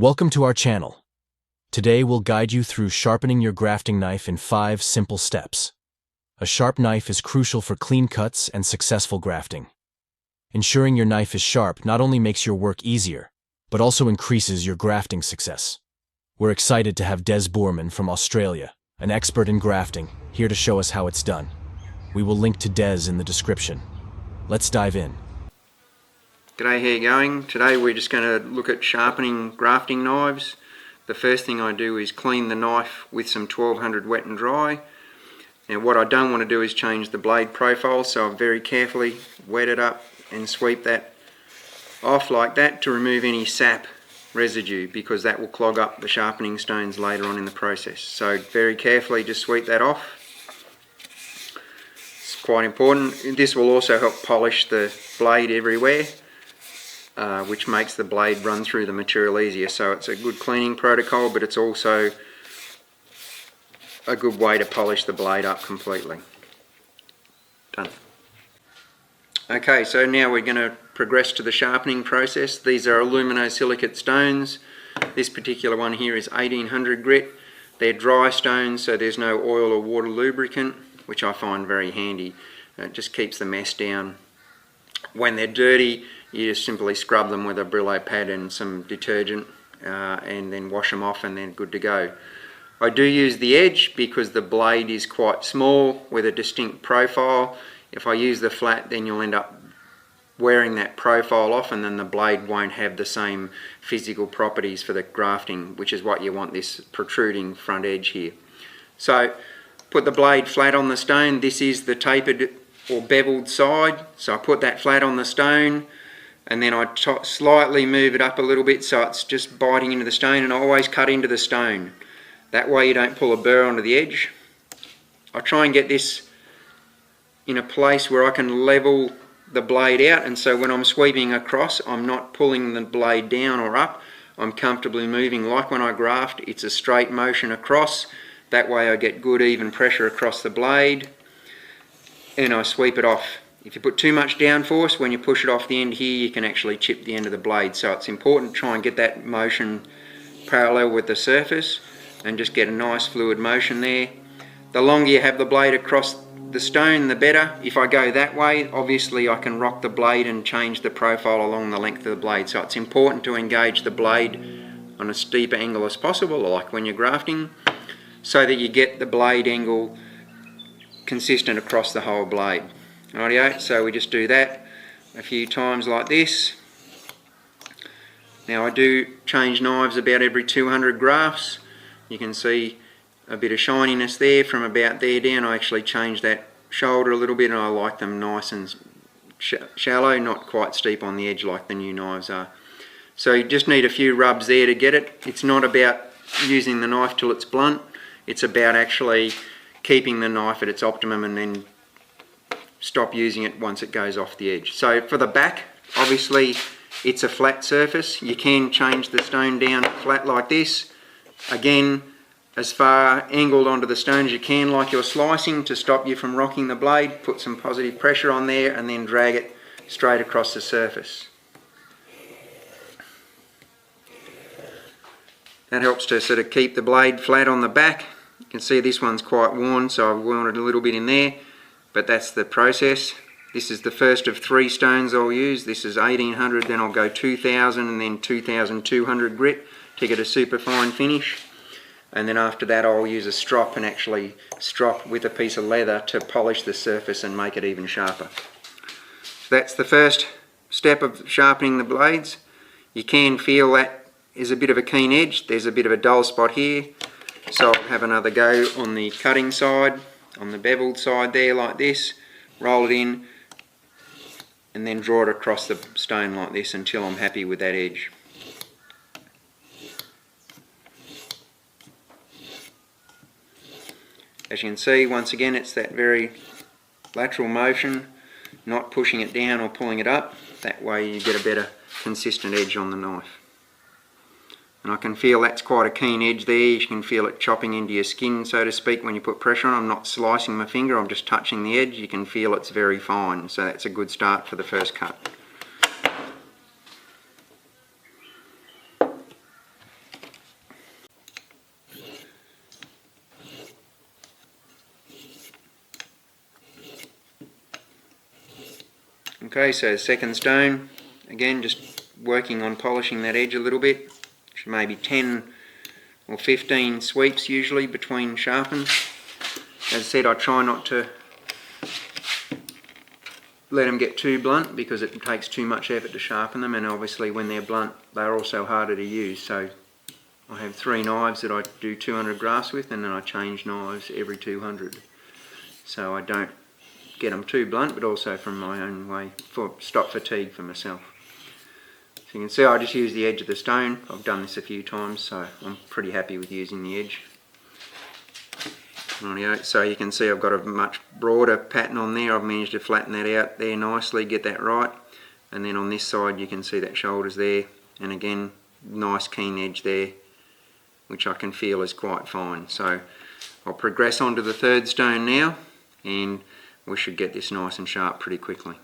Welcome to our channel. Today we'll guide you through sharpening your grafting knife in 5 simple steps. A sharp knife is crucial for clean cuts and successful grafting. Ensuring your knife is sharp not only makes your work easier, but also increases your grafting success. We're excited to have Boorman from Australia, an expert in grafting, here to show us how it's done. We will link to Des in the description. Let's dive in. G'day, how you going? Today we're just going to look at sharpening grafting knives. The first thing I do is clean the knife with some 1200 wet and dry. Now what I don't want to do is change the blade profile, so I very carefully wet it up and sweep that off like that to remove any sap residue, because that will clog up the sharpening stones later on in the process. So very carefully just sweep that off. It's quite important. This will also help polish the blade everywhere. Which makes the blade run through the material easier. So it's a good cleaning protocol, but it's also a good way to polish the blade up completely. Done. Okay, so now we're going to progress to the sharpening process. These are aluminosilicate stones. This particular one here is 1800 grit. They're dry stones, so there's no oil or water lubricant, which I find very handy. It just keeps the mess down. When they're dirty, you just simply scrub them with a Brillo pad and some detergent and then wash them off, and they're good to go. I do use the edge because the blade is quite small with a distinct profile. If I use the flat, then you'll end up wearing that profile off, and then the blade won't have the same physical properties for the grafting, which is what you want, this protruding front edge here. So put the blade flat on the stone. This is the tapered or beveled side, so I put that flat on the stone, and then I slightly move it up a little bit so it's just biting into the stone, and I always cut into the stone. That way you don't pull a burr onto the edge. I try and get this in a place where I can level the blade out, and so when I'm sweeping across, I'm not pulling the blade down or up. I'm comfortably moving. Like when I graft, it's a straight motion across. That way I get good even pressure across the blade, and I sweep it off. If you put too much downforce, when you push it off the end here, you can actually chip the end of the blade. So it's important to try and get that motion parallel with the surface and just get a nice fluid motion there. The longer you have the blade across the stone, the better. If I go that way, obviously I can rock the blade and change the profile along the length of the blade. So it's important to engage the blade on a steep angle as possible, like when you're grafting, so that you get the blade angle consistent across the whole blade. Rightio, so we just do that a few times like this. Now I do change knives about every 200 grafts. You can see a bit of shininess there from about there down. I actually change that shoulder a little bit, and I like them nice and shallow, not quite steep on the edge like the new knives are. So you just need a few rubs there to get it. It's not about using the knife till it's blunt. It's about actually keeping the knife at its optimum and then stop using it once it goes off the edge. So for the back, obviously it's a flat surface. You can change the stone down flat like this. Again, as far angled onto the stone as you can, like you're slicing, to stop you from rocking the blade. Put some positive pressure on there and then drag it straight across the surface. That helps to sort of keep the blade flat on the back. You can see this one's quite worn, so I've worn it a little bit in there, but that's the process. This is the first of 3 stones I'll use. This is 1800, then I'll go 2000 and then 2200 grit to get a super fine finish. And then after that I'll use a strop and actually strop with a piece of leather to polish the surface and make it even sharper. That's the first step of sharpening the blades. You can feel that is a bit of a keen edge. There's a bit of a dull spot here. So I'll have another go on the cutting side, on the beveled side there like this, roll it in, and then draw it across the stone like this until I'm happy with that edge. As you can see, once again, it's that very lateral motion, not pushing it down or pulling it up. That way you get a better consistent edge on the knife. And I can feel that's quite a keen edge there. You can feel it chopping into your skin, so to speak, when you put pressure on. I'm not slicing my finger, I'm just touching the edge. You can feel it's very fine, so that's a good start for the first cut. Okay, so second stone, again just working on polishing that edge a little bit. Maybe 10 or 15 sweeps usually between sharpens. As I said, I try not to let them get too blunt because it takes too much effort to sharpen them, and obviously when they're blunt they're also harder to use. So I have 3 knives that I do 200 grafts with, and then I change knives every 200. So I don't get them too blunt, but also from my own way, for stop fatigue for myself. So you can see I just use the edge of the stone. I've done this a few times, so I'm pretty happy with using the edge. So you can see I've got a much broader pattern on there. I've managed to flatten that out there nicely, get that right. And then on this side you can see that shoulder's there, and again nice keen edge there, which I can feel is quite fine. So I'll progress on to the third stone now, and we should get this nice and sharp pretty quickly.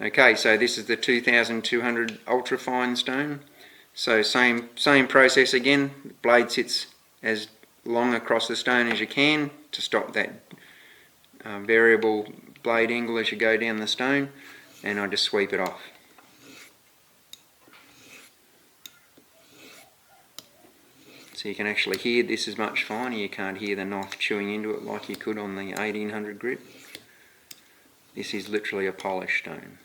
Okay, so this is the 2200 ultra fine stone. So same process again. The blade sits as long across the stone as you can to stop that variable blade angle as you go down the stone, and I just sweep it off. So you can actually hear this is much finer. You can't hear the knife chewing into it like you could on the 1800 grit. This is literally a polished stone.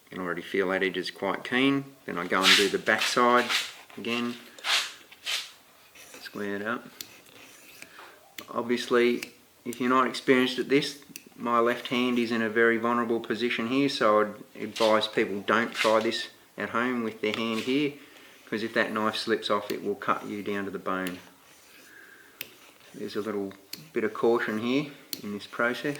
You can already feel that edge is quite keen. Then I go and do the back side again. Square it up. Obviously, if you're not experienced at this, my left hand is in a very vulnerable position here, so I'd advise people don't try this at home with their hand here, because if that knife slips off it will cut you down to the bone. There's a little bit of caution here in this process.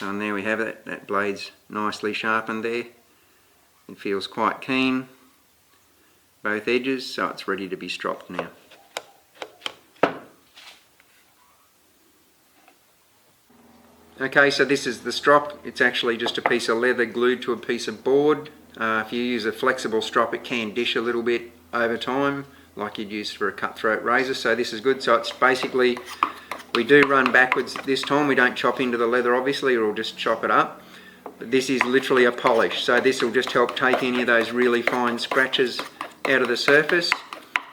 And there we have it, that blade's nicely sharpened there. It feels quite keen, both edges, so it's ready to be stropped now. Okay, so this is the strop. It's actually just a piece of leather glued to a piece of board. If you use a flexible strop it can dish a little bit over time, like you'd use for a cutthroat razor, so this is good. So it's basically, we do run backwards this time. We don't chop into the leather obviously, or we'll just chop it up. But this is literally a polish, so this will just help take any of those really fine scratches out of the surface,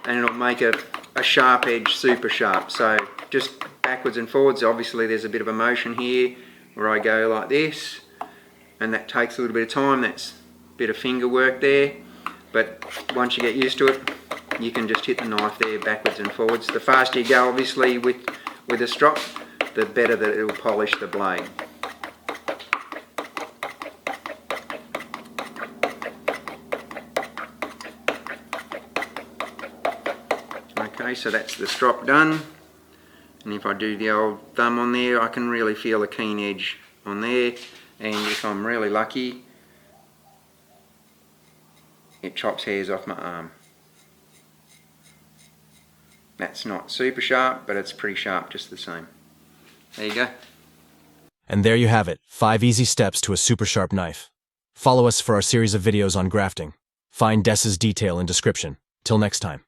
and it'll make a sharp edge super sharp. So just backwards and forwards. Obviously there's a bit of a motion here where I go like this, and that takes a little bit of time. That's a bit of finger work there, but once you get used to it you can just hit the knife there backwards and forwards. The faster you go obviously with a strop, the better that it will polish the blade. Okay, so that's the strop done, and if I do the old thumb on there I can really feel a keen edge on there, and if I'm really lucky it chops hairs off my arm. That's not super sharp, but it's pretty sharp just the same. There you go. And there you have it, 5 easy steps to a super sharp knife. Follow us for our series of videos on grafting. Find Des's detail in description. Till next time.